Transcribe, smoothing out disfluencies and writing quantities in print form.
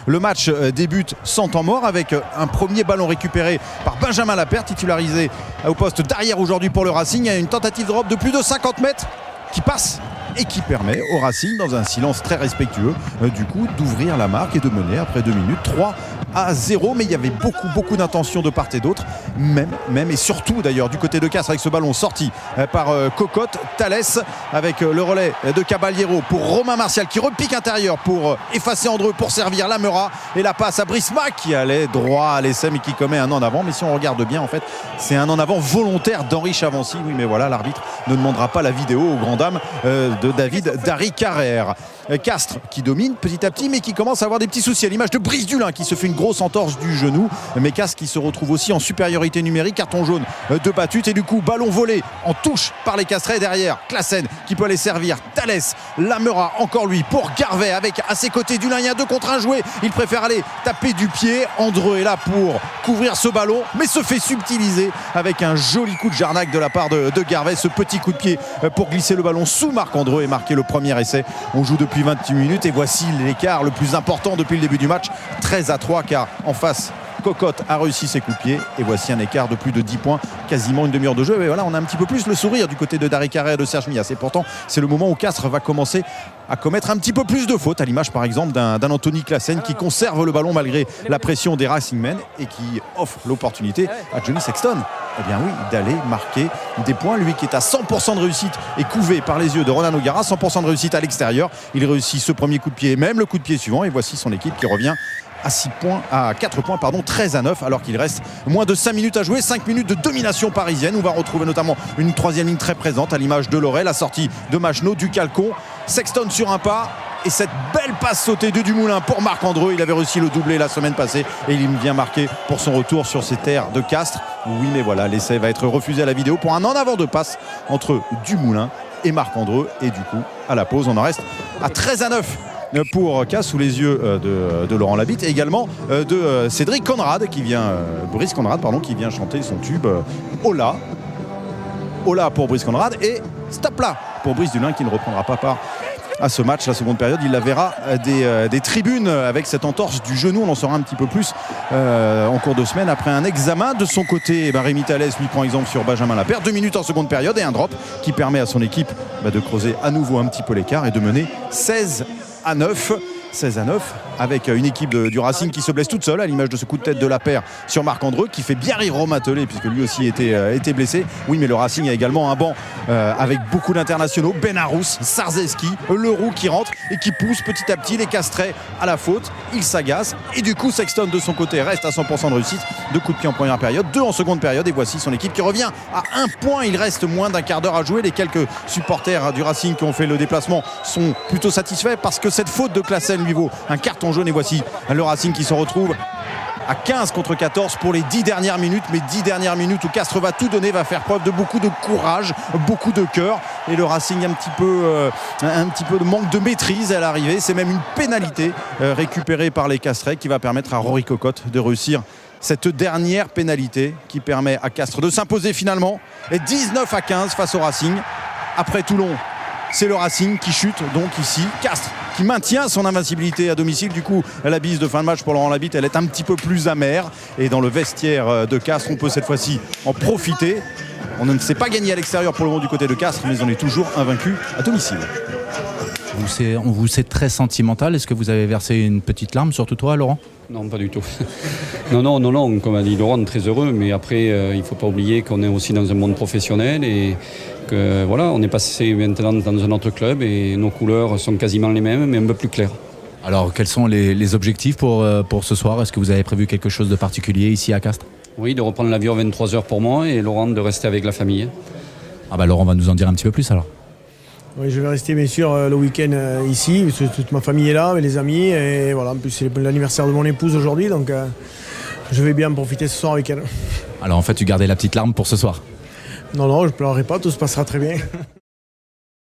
Le match débute sans temps mort avec un premier ballon récupéré par Benjamin Lapère, titularisé au poste d'arrière aujourd'hui pour le Racing. Il y a une tentative de drop de plus de 50 mètres qui passe et qui permet au Racing, dans un silence très respectueux, du coup d'ouvrir la marque et de mener après 2 minutes 3-0. Mais il y avait beaucoup d'intention de part et d'autre, même et surtout d'ailleurs du côté de Castres, avec ce ballon sorti par Cocotte. Thalès avec le relais de Caballero pour Romain Martial qui repique intérieur pour effacer Andreu, pour servir Lamera, et la passe à Brisma qui allait droit à l'essai mais qui commet un en avant. Mais si on regarde bien, en fait c'est un en avant volontaire d'Henri Chavancy. Oui, mais voilà, l'arbitre ne demandera pas la vidéo aux grandes dames de David Dari Carrère. Castres qui domine petit à petit mais qui commence à avoir des petits soucis, à l'image de Brice Dulin qui se fait une grosse entorse du genou, mais Castres qui se retrouve aussi en supériorité numérique, carton jaune de Batut, et du coup ballon volé en touche par les Castrais. Derrière Classen qui peut aller servir Thalès, Lamera encore lui pour Garvet avec à ses côtés Dulin. Il y a 2 contre 1 joué, il préfère aller taper du pied. Andreu est là pour couvrir ce ballon mais se fait subtiliser avec un joli coup de Jarnac de la part de Garvet. Ce petit coup de pied pour glisser le ballon sous Marc-Andreu et marquer le premier essai. On joue depuis 28 minutes et voici l'écart le plus important depuis le début du match, 13-3, car en face Cocotte a réussi ses coups de pied et voici un écart de plus de 10 points, quasiment une demi-heure de jeu. Et voilà, on a un petit peu plus le sourire du côté de Dari Carré et de Serge Mias, et pourtant c'est le moment où Castres va commencer à commettre un petit peu plus de fautes, à l'image par exemple d'un Anthony Classen qui conserve le ballon malgré la pression des Racingmen et qui offre l'opportunité à Johnny Sexton, eh bien oui, d'aller marquer des points. Lui qui est à 100% de réussite et couvé par les yeux de Ronan O'Gara, 100% de réussite à l'extérieur. Il réussit ce premier coup de pied et même le coup de pied suivant, et voici son équipe qui revient à 4 points, 13-9, alors qu'il reste moins de 5 minutes à jouer. 5 minutes de domination parisienne. On va retrouver notamment une troisième ligne très présente, à l'image de Loret, la sortie de Magenot, du Calcon, Sexton sur un pas, et cette belle passe sautée de Dumoulin pour Marc-Andreu. Il avait réussi le doublé la semaine passée et il vient marquer pour son retour sur ces terres de Castres. Oui, mais voilà, l'essai va être refusé à la vidéo pour un en avant de passe entre Dumoulin et Marc-Andreu, et du coup à la pause on en reste à 13-9 pour Castres, sous les yeux de Laurent Labitte, et également de Cédric Conrad Brice Conrad qui vient chanter son tube Hola pour Brice Conrad et Stop là pour Brice Dulin, qui ne reprendra pas part à ce match. La seconde période, il la verra des tribunes avec cette entorse du genou. On en saura un petit peu plus en cours de semaine après un examen. De son côté, Rémi Thalès lui prend exemple sur Benjamin Lapère. 2 minutes en seconde période et un drop qui permet à son équipe de creuser à nouveau un petit peu l'écart et de mener 16-9, avec une équipe du Racing qui se blesse toute seule, à l'image de ce coup de tête de Lapère sur Marc-Andreu, qui fait bien rire Romain Tellet puisque lui aussi était blessé. Oui, mais le Racing a également un banc avec beaucoup d'internationaux, Benarous, Sarzeski, Leroux qui rentre et qui pousse petit à petit les Castrais à la faute. Il s'agace et du coup Sexton de son côté reste à 100% de réussite. 2 coups de pied en première période, 2 en seconde période, et voici son équipe qui revient à 1 point. Il reste moins d'un quart d'heure à jouer. Les quelques supporters du Racing qui ont fait le déplacement sont plutôt satisfaits parce que cette faute de Classen lui vaut un carton jaune, et voici le Racing qui se retrouve à 15 contre 14 pour les 10 dernières minutes. Mais 10 dernières minutes où Castres va tout donner, va faire preuve de beaucoup de courage, beaucoup de cœur, et le Racing un petit peu de manque de maîtrise à l'arrivée. C'est même une pénalité récupérée par les Castrais qui va permettre à Rory Cocotte de réussir cette dernière pénalité qui permet à Castres de s'imposer finalement, et 19-15 face au Racing. Après Toulon, c'est le Racing qui chute donc ici. Castres qui maintient son invincibilité à domicile. Du coup, la bise de fin de match pour Laurent Labitte, elle est un petit peu plus amère. Et dans le vestiaire de Castres, on peut cette fois-ci en profiter. On ne sait pas gagner à l'extérieur pour le moment du côté de Castres, mais on est toujours invaincu à domicile. Vous c'est très sentimental. Est-ce que vous avez versé une petite larme, surtout toi, Laurent ? Non, pas du tout. Non, comme a dit Laurent, très heureux, mais après, il ne faut pas oublier qu'on est aussi dans un monde professionnel et que voilà, on est passé maintenant dans un autre club et nos couleurs sont quasiment les mêmes, mais un peu plus claires. Alors, quels sont les objectifs pour ce soir ? Est-ce que vous avez prévu quelque chose de particulier ici à Castres ? Oui, de reprendre l'avion à 23h pour moi, et Laurent de rester avec la famille. Laurent va nous en dire un petit peu plus alors. Oui, je vais rester bien sûr le week-end ici, parce que toute ma famille est là, avec les amis, et voilà, en plus c'est l'anniversaire de mon épouse aujourd'hui, donc je vais bien profiter ce soir avec elle. Alors en fait, tu gardais la petite larme pour ce soir ? Non, je ne pleurerai pas, tout se passera très bien.